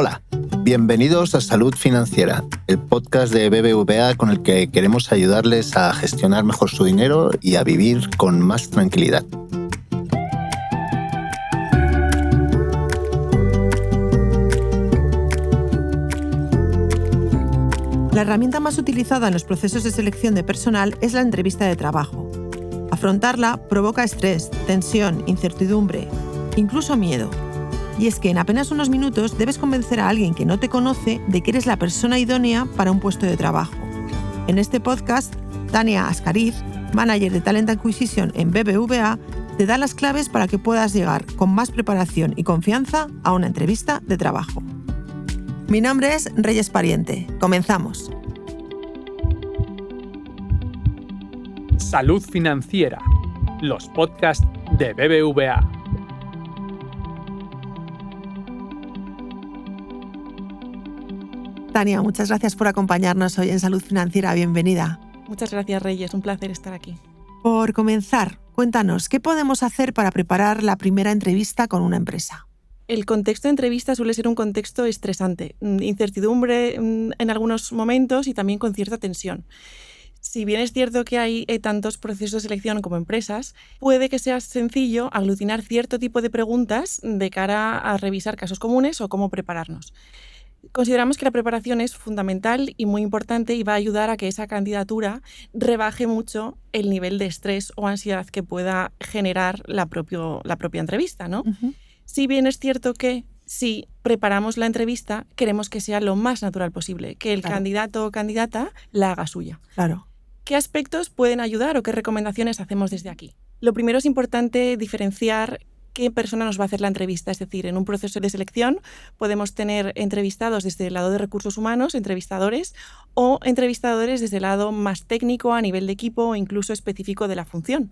Hola, bienvenidos a Salud Financiera, el podcast de BBVA con el que queremos ayudarles a gestionar mejor su dinero y a vivir con más tranquilidad. La herramienta más utilizada en los procesos de selección de personal es la entrevista de trabajo. Afrontarla provoca estrés, tensión, incertidumbre, incluso miedo. Y es que en apenas unos minutos debes convencer a alguien que no te conoce de que eres la persona idónea para un puesto de trabajo. En este podcast, Tania Ascariz, manager de Talent Acquisition en BBVA, te da las claves para que puedas llegar con más preparación y confianza a una entrevista de trabajo. Mi nombre es Reyes Pariente. Comenzamos. Salud Financiera, los podcasts de BBVA. Tania, muchas gracias por acompañarnos hoy en Salud Financiera. Bienvenida. Muchas gracias, Reyes. Un placer estar aquí. Por comenzar, cuéntanos, ¿qué podemos hacer para preparar la primera entrevista con una empresa? El contexto de entrevista suele ser un contexto estresante, incertidumbre en algunos momentos y también con cierta tensión. Si bien es cierto que hay tantos procesos de selección como empresas, puede que sea sencillo aglutinar cierto tipo de preguntas de cara a revisar casos comunes o cómo prepararnos. Consideramos que la preparación es fundamental y muy importante y va a ayudar a que esa candidatura rebaje mucho el nivel de estrés o ansiedad que pueda generar la propia entrevista, ¿no? Uh-huh. Si bien es cierto que si preparamos la entrevista, queremos que sea lo más natural posible, que el candidato o candidata la haga suya. Claro. ¿Qué aspectos pueden ayudar o qué recomendaciones hacemos desde aquí? Lo primero es importante diferenciar qué persona nos va a hacer la entrevista. Es decir, en un proceso de selección podemos tener entrevistados desde el lado de recursos humanos, entrevistadores, o entrevistadores desde el lado más técnico, a nivel de equipo o incluso específico de la función.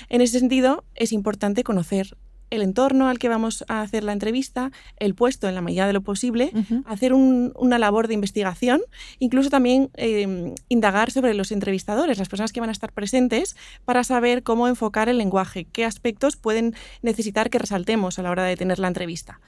En ese sentido, es importante conocer el entorno al que vamos a hacer la entrevista, el puesto en la medida de lo posible, hacer una labor de investigación, incluso también indagar sobre los entrevistadores, las personas que van a estar presentes, para saber cómo enfocar el lenguaje, qué aspectos pueden necesitar que resaltemos a la hora de tener la entrevista.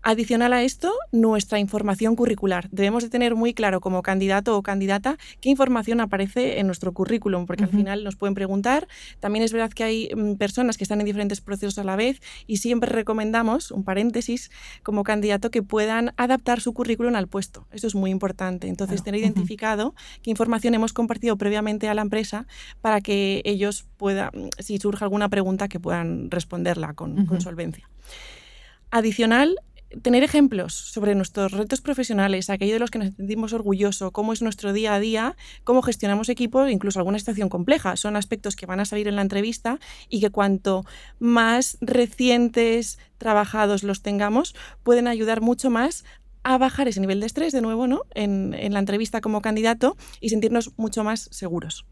Adicional a esto, nuestra información curricular. Debemos de tener muy claro como candidato o candidata qué información aparece en nuestro currículum, porque al final nos pueden preguntar. También es verdad que hay personas que están en diferentes procesos a la vez y siempre recomendamos, un paréntesis, como candidato que puedan adaptar su currículum al puesto. Eso es muy importante. Entonces, tener identificado qué información hemos compartido previamente a la empresa para que ellos puedan, si surge alguna pregunta, que puedan responderla con solvencia. Adicional, tener ejemplos sobre nuestros retos profesionales, aquello de los que nos sentimos orgullosos, cómo es nuestro día a día, cómo gestionamos equipos, incluso alguna situación compleja. Son aspectos que van a salir en la entrevista y que cuanto más recientes, trabajados los tengamos, pueden ayudar mucho más a bajar ese nivel de estrés, de nuevo, ¿no?, en la entrevista como candidato y sentirnos mucho más seguros.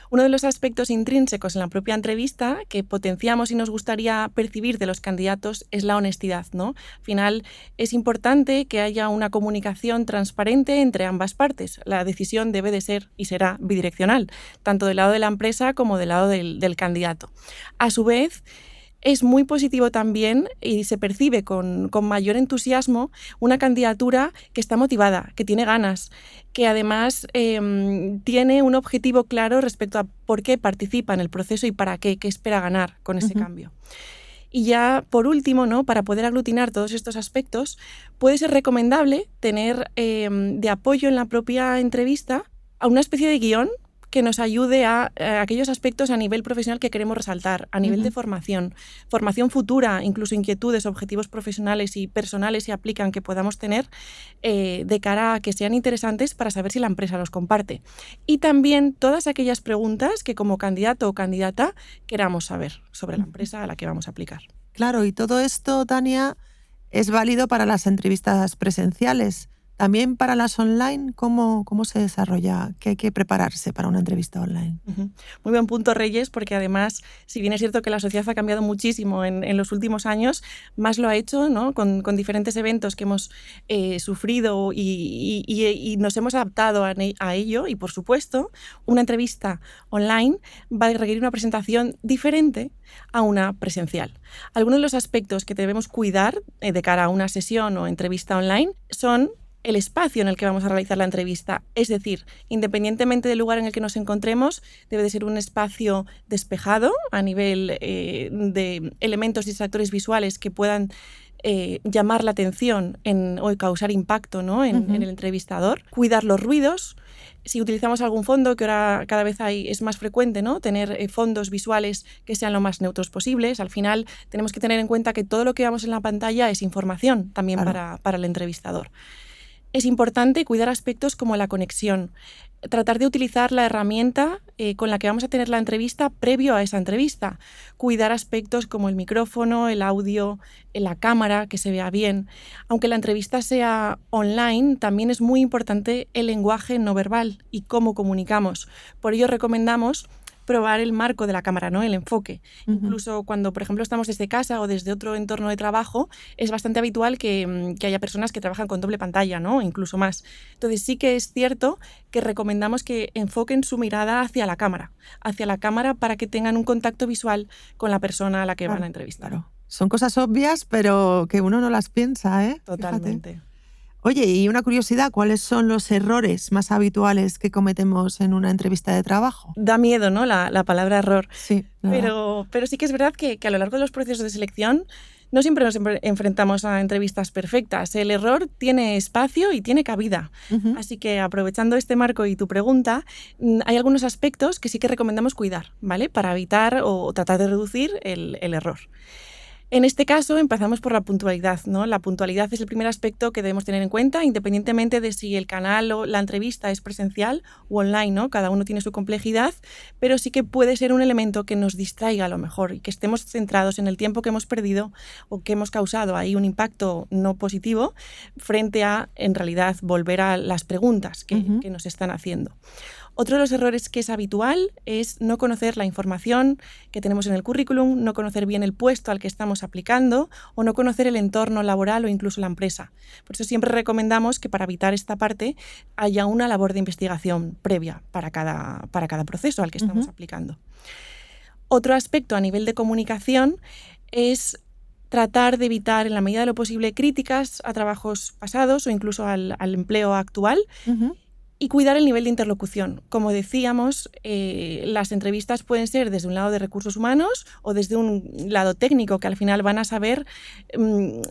Uno de los aspectos intrínsecos en la propia entrevista que potenciamos y nos gustaría percibir de los candidatos es la honestidad, ¿no? Al final es importante que haya una comunicación transparente entre ambas partes. La decisión debe de ser y será bidireccional, tanto del lado de la empresa como del lado del candidato. A su vez, es muy positivo también y se percibe con mayor entusiasmo una candidatura que está motivada, que tiene ganas, que además tiene un objetivo claro respecto a por qué participa en el proceso y para qué espera ganar con ese cambio. Y ya por último, ¿no?, para poder aglutinar todos estos aspectos, puede ser recomendable tener de apoyo en la propia entrevista a una especie de guión que nos ayude a aquellos aspectos a nivel profesional que queremos resaltar, a nivel de formación futura, incluso inquietudes, objetivos profesionales y personales se aplican que podamos tener de cara a que sean interesantes para saber si la empresa los comparte. Y también todas aquellas preguntas que como candidato o candidata queramos saber sobre la empresa a la que vamos a aplicar. Claro, y todo esto, Tania, es válido para las entrevistas presenciales. También para las online, ¿cómo se desarrolla? ¿Qué hay que prepararse para una entrevista online? Muy buen punto, Reyes, porque además, si bien es cierto que la sociedad ha cambiado muchísimo en los últimos años, más lo ha hecho, ¿no? con diferentes eventos que hemos sufrido y nos hemos adaptado a ello. Y, por supuesto, una entrevista online va a requerir una presentación diferente a una presencial. Algunos de los aspectos que debemos cuidar de cara a una sesión o entrevista online son el espacio en el que vamos a realizar la entrevista. Es decir, independientemente del lugar en el que nos encontremos, debe de ser un espacio despejado a nivel de elementos distractores visuales que puedan llamar la atención o causar impacto, ¿no? en el entrevistador. Cuidar los ruidos. Si utilizamos algún fondo, que ahora cada vez es más frecuente, ¿no? Tener fondos visuales que sean lo más neutros posibles. Al final tenemos que tener en cuenta que todo lo que vemos en la pantalla es información también, claro, para el entrevistador. Es importante cuidar aspectos como la conexión, tratar de utilizar la herramienta con la que vamos a tener la entrevista previo a esa entrevista, cuidar aspectos como el micrófono, el audio, la cámara, que se vea bien. Aunque la entrevista sea online, también es muy importante el lenguaje no verbal y cómo comunicamos. Por ello recomendamos probar el marco de la cámara, ¿no? El enfoque. Incluso cuando, por ejemplo, estamos desde casa o desde otro entorno de trabajo, es bastante habitual que haya personas que trabajan con doble pantalla, ¿no? Incluso más. Entonces sí que es cierto que recomendamos que enfoquen su mirada hacia la cámara para que tengan un contacto visual con la persona a la que van a entrevistar. Claro. Son cosas obvias, pero que uno no las piensa, ¿eh? Totalmente. Fíjate. Oye, y una curiosidad, ¿cuáles son los errores más habituales que cometemos en una entrevista de trabajo? Da miedo, ¿no? La palabra error. Sí. Pero sí que es verdad que a lo largo de los procesos de selección no siempre nos enfrentamos a entrevistas perfectas. El error tiene espacio y tiene cabida. Así que, aprovechando este marco y tu pregunta, hay algunos aspectos que sí que recomendamos cuidar, ¿vale? Para evitar o tratar de reducir el error. En este caso, empezamos por la puntualidad, ¿no? La puntualidad es el primer aspecto que debemos tener en cuenta, independientemente de si el canal o la entrevista es presencial o online, ¿no? Cada uno tiene su complejidad, pero sí que puede ser un elemento que nos distraiga a lo mejor y que estemos centrados en el tiempo que hemos perdido o que hemos causado ahí un impacto no positivo frente a, en realidad, volver a las preguntas que nos están haciendo. Otro de los errores que es habitual es no conocer la información que tenemos en el currículum, no conocer bien el puesto al que estamos aplicando o no conocer el entorno laboral o incluso la empresa. Por eso siempre recomendamos que para evitar esta parte haya una labor de investigación previa para cada proceso al que estamos aplicando. Otro aspecto a nivel de comunicación es tratar de evitar en la medida de lo posible críticas a trabajos pasados o incluso al empleo actual. Y cuidar el nivel de interlocución. Como decíamos, las entrevistas pueden ser desde un lado de recursos humanos o desde un lado técnico, que al final van a saber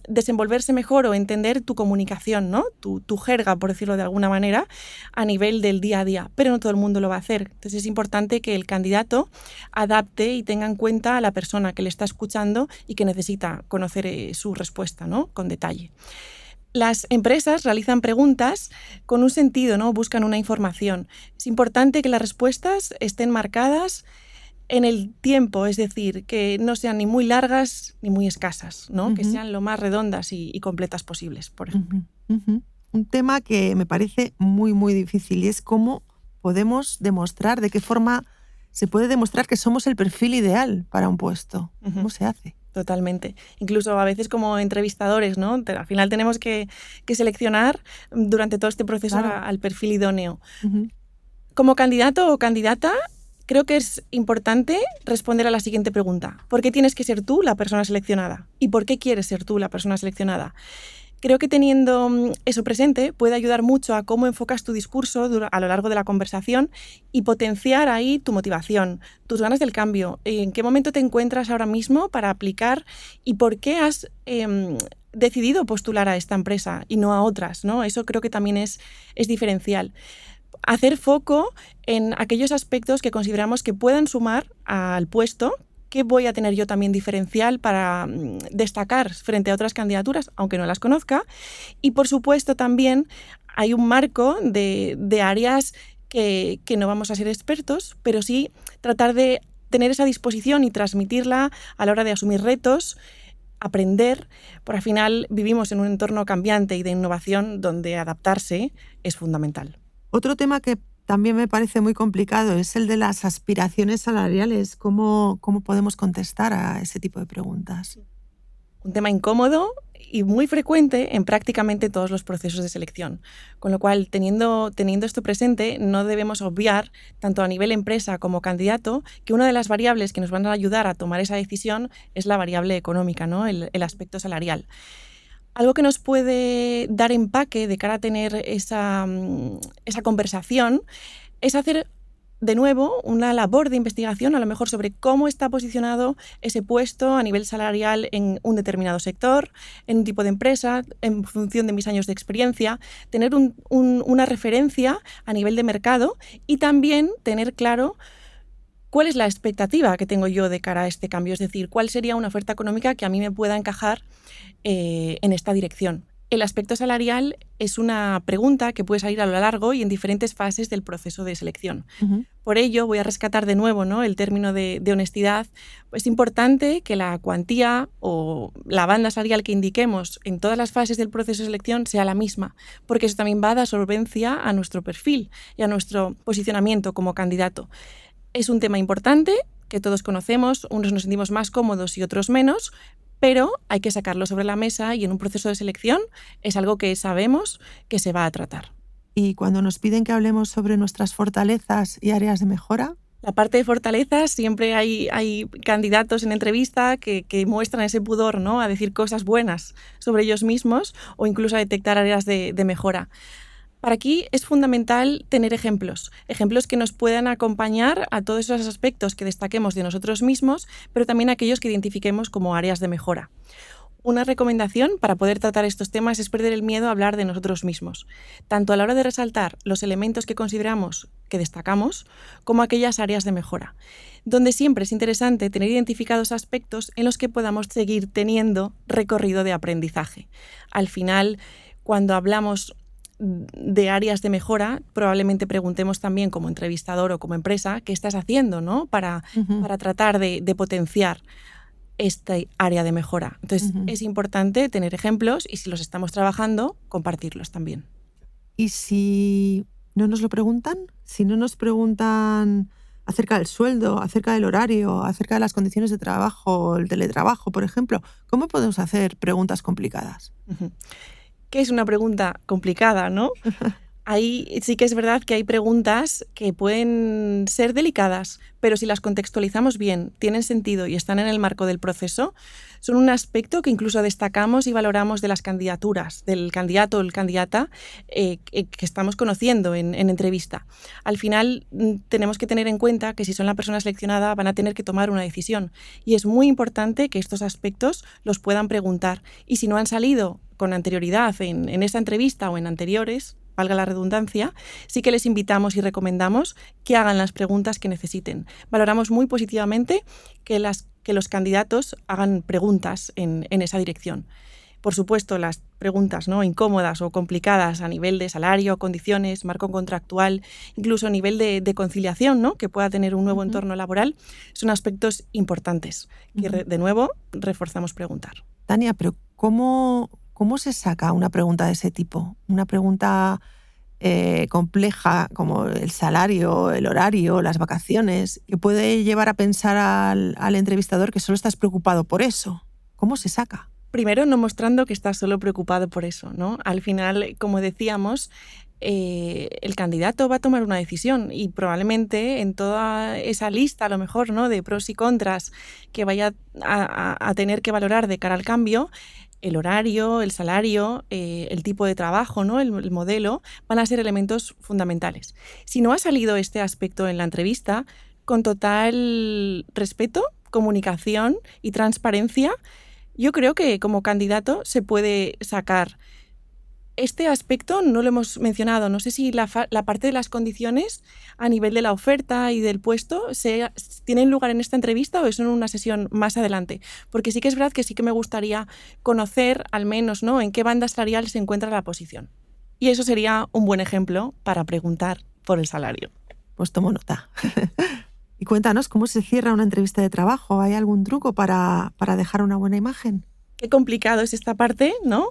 desenvolverse mejor o entender tu comunicación, ¿no? Tu jerga, por decirlo de alguna manera, a nivel del día a día. Pero no todo el mundo lo va a hacer. Entonces es importante que el candidato adapte y tenga en cuenta a la persona que le está escuchando y que necesita conocer su respuesta, ¿no? Con detalle. Las empresas realizan preguntas con un sentido, ¿no? Buscan una información. Es importante que las respuestas estén marcadas en el tiempo, es decir, que no sean ni muy largas ni muy escasas, ¿no? Que sean lo más redondas y completas posibles, por ejemplo. Un tema que me parece muy, muy difícil y es cómo podemos demostrar, de qué forma se puede demostrar que somos el perfil ideal para un puesto. ¿Cómo se hace? Totalmente. Incluso a veces como entrevistadores, ¿no? Al final tenemos que seleccionar durante todo este proceso al perfil idóneo. Como candidato o candidata, creo que es importante responder a la siguiente pregunta. ¿Por qué tienes que ser tú la persona seleccionada? ¿Y por qué quieres ser tú la persona seleccionada? Creo que teniendo eso presente puede ayudar mucho a cómo enfocas tu discurso a lo largo de la conversación y potenciar ahí tu motivación, tus ganas del cambio, en qué momento te encuentras ahora mismo para aplicar y por qué has decidido postular a esta empresa y no a otras, ¿no? Eso creo que también es diferencial. Hacer foco en aquellos aspectos que consideramos que puedan sumar al puesto. ¿Qué voy a tener yo también diferencial para destacar frente a otras candidaturas, aunque no las conozca? Y, por supuesto, también hay un marco de áreas que no vamos a ser expertos, pero sí tratar de tener esa disposición y transmitirla a la hora de asumir retos aprender, porque al final vivimos en un entorno cambiante y de innovación donde adaptarse es fundamental. Otro tema que también me parece muy complicado es el de las aspiraciones salariales. ¿Cómo podemos contestar a ese tipo de preguntas? Un tema incómodo y muy frecuente en prácticamente todos los procesos de selección. Con lo cual, teniendo esto presente, no debemos obviar, tanto a nivel empresa como candidato, que una de las variables que nos van a ayudar a tomar esa decisión es la variable económica, ¿no? El aspecto salarial. Algo que nos puede dar empaque de cara a tener esa conversación es hacer de nuevo una labor de investigación, a lo mejor sobre cómo está posicionado ese puesto a nivel salarial en un determinado sector, en un tipo de empresa, en función de mis años de experiencia, tener una referencia a nivel de mercado y también tener claro cuál es la expectativa que tengo yo de cara a este cambio, es decir, cuál sería una oferta económica que a mí me pueda encajar en esta dirección. El aspecto salarial es una pregunta que puede salir a lo largo y en diferentes fases del proceso de selección. Uh-huh. Por ello, voy a rescatar de nuevo, ¿no?, el término de honestidad. Es importante que la cuantía o la banda salarial que indiquemos en todas las fases del proceso de selección sea la misma, porque eso también va a dar solvencia a nuestro perfil y a nuestro posicionamiento como candidato. Es un tema importante que todos conocemos, unos nos sentimos más cómodos y otros menos, pero hay que sacarlo sobre la mesa y en un proceso de selección es algo que sabemos que se va a tratar. Y cuando nos piden que hablemos sobre nuestras fortalezas y áreas de mejora, la parte de fortalezas, siempre hay candidatos en entrevista que muestran ese pudor, ¿no?, a decir cosas buenas sobre ellos mismos o incluso a detectar áreas de mejora. Para aquí es fundamental tener ejemplos que nos puedan acompañar a todos esos aspectos que destaquemos de nosotros mismos, pero también aquellos que identifiquemos como áreas de mejora. Una recomendación para poder tratar estos temas es perder el miedo a hablar de nosotros mismos, tanto a la hora de resaltar los elementos que consideramos que destacamos, como aquellas áreas de mejora, donde siempre es interesante tener identificados aspectos en los que podamos seguir teniendo recorrido de aprendizaje. Al final, cuando hablamos de áreas de mejora, probablemente preguntemos también como entrevistador o como empresa qué estás haciendo, ¿no?, para tratar de potenciar esta área de mejora. Entonces, es importante tener ejemplos y si los estamos trabajando, compartirlos también. ¿Y si no nos lo preguntan? Si no nos preguntan acerca del sueldo, acerca del horario, acerca de las condiciones de trabajo, el teletrabajo, por ejemplo, ¿cómo podemos hacer preguntas complicadas? ¿Qué es una pregunta complicada, no? Ahí sí que es verdad que hay preguntas que pueden ser delicadas, pero si las contextualizamos bien, tienen sentido y están en el marco del proceso, son un aspecto que incluso destacamos y valoramos de las candidaturas, del candidato o candidata que estamos conociendo en entrevista. Al final tenemos que tener en cuenta que si son la persona seleccionada van a tener que tomar una decisión y es muy importante que estos aspectos los puedan preguntar y si no han salido con anterioridad en esta entrevista o en anteriores, valga la redundancia, sí que les invitamos y recomendamos que hagan las preguntas que necesiten. Valoramos muy positivamente que los candidatos hagan preguntas en esa dirección. Por supuesto, las preguntas, ¿no?, incómodas o complicadas a nivel de salario, condiciones, marco contractual, incluso a nivel de conciliación, ¿no?, que pueda tener un nuevo entorno laboral, son aspectos importantes que, de nuevo, reforzamos preguntar. Tania, pero ¿cómo se saca una pregunta de ese tipo? Una pregunta compleja como el salario, el horario, las vacaciones, que puede llevar a pensar al entrevistador que solo estás preocupado por eso. ¿Cómo se saca? Primero, no mostrando que estás solo preocupado por eso, ¿no? Al final, como decíamos, el candidato va a tomar una decisión y probablemente en toda esa lista, a lo mejor, ¿no?, de pros y contras que vaya a tener que valorar de cara al cambio, el horario, el salario, el tipo de trabajo, ¿no?, el modelo, van a ser elementos fundamentales. Si no ha salido este aspecto en la entrevista, con total respeto, comunicación y transparencia, yo creo que como candidato se puede sacar. Este aspecto no lo hemos mencionado. No sé si la parte de las condiciones a nivel de la oferta y del puesto tienen lugar en esta entrevista o es en una sesión más adelante. Porque sí que es verdad que sí que me gustaría conocer al menos, ¿no?, en qué banda salarial se encuentra la posición. Y eso sería un buen ejemplo para preguntar por el salario. Pues tomo nota. Y cuéntanos, ¿cómo se cierra una entrevista de trabajo? ¿Hay algún truco para dejar una buena imagen? Qué complicado es esta parte, ¿no?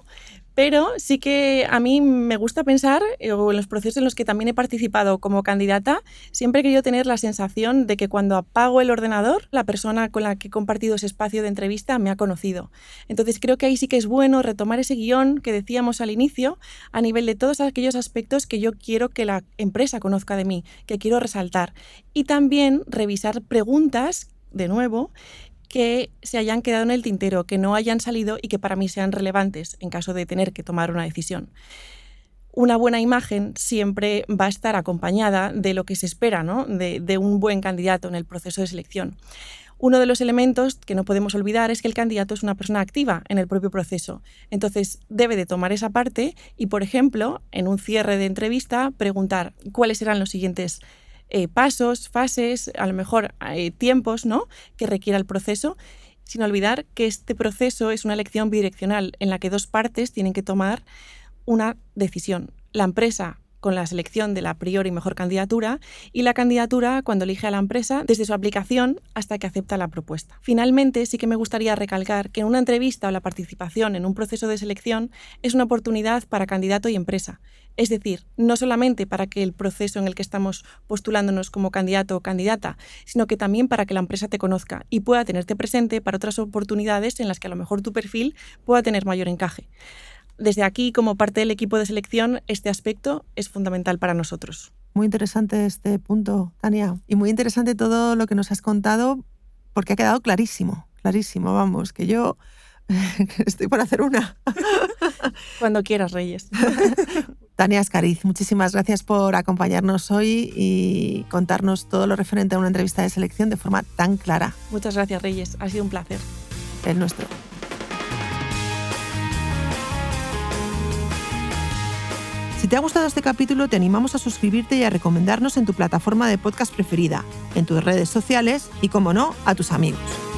Pero sí que a mí me gusta pensar, o en los procesos en los que también he participado como candidata, siempre he querido tener la sensación de que cuando apago el ordenador, la persona con la que he compartido ese espacio de entrevista me ha conocido. Entonces creo que ahí sí que es bueno retomar ese guión que decíamos al inicio a nivel de todos aquellos aspectos que yo quiero que la empresa conozca de mí, que quiero resaltar. Y también revisar preguntas, de nuevo, que se hayan quedado en el tintero, que no hayan salido y que para mí sean relevantes en caso de tener que tomar una decisión. Una buena imagen siempre va a estar acompañada de lo que se espera, ¿no? de un buen candidato en el proceso de selección. Uno de los elementos que no podemos olvidar es que el candidato es una persona activa en el propio proceso. Entonces, debe de tomar esa parte y, por ejemplo, en un cierre de entrevista, preguntar cuáles serán los siguientes pasos, fases, a lo mejor tiempos, ¿no?, que requiera el proceso, sin olvidar que este proceso es una elección bidireccional en la que dos partes tienen que tomar una decisión. La empresa con la selección de la a priori mejor candidatura y la candidatura cuando elige a la empresa desde su aplicación hasta que acepta la propuesta. Finalmente, sí que me gustaría recalcar que en una entrevista o la participación en un proceso de selección es una oportunidad para candidato y empresa. Es decir, no solamente para que el proceso en el que estamos postulándonos como candidato o candidata, sino que también para que la empresa te conozca y pueda tenerte presente para otras oportunidades en las que a lo mejor tu perfil pueda tener mayor encaje. Desde aquí, como parte del equipo de selección, este aspecto es fundamental para nosotros. Muy interesante este punto, Tania. Y muy interesante todo lo que nos has contado, porque ha quedado clarísimo, vamos, que yo estoy por hacer una. Cuando quieras, Reyes. Tania Escariz, muchísimas gracias por acompañarnos hoy y contarnos todo lo referente a una entrevista de selección de forma tan clara. Muchas gracias, Reyes. Ha sido un placer. El nuestro. Si te ha gustado este capítulo, te animamos a suscribirte y a recomendarnos en tu plataforma de podcast preferida, en tus redes sociales y, como no, a tus amigos.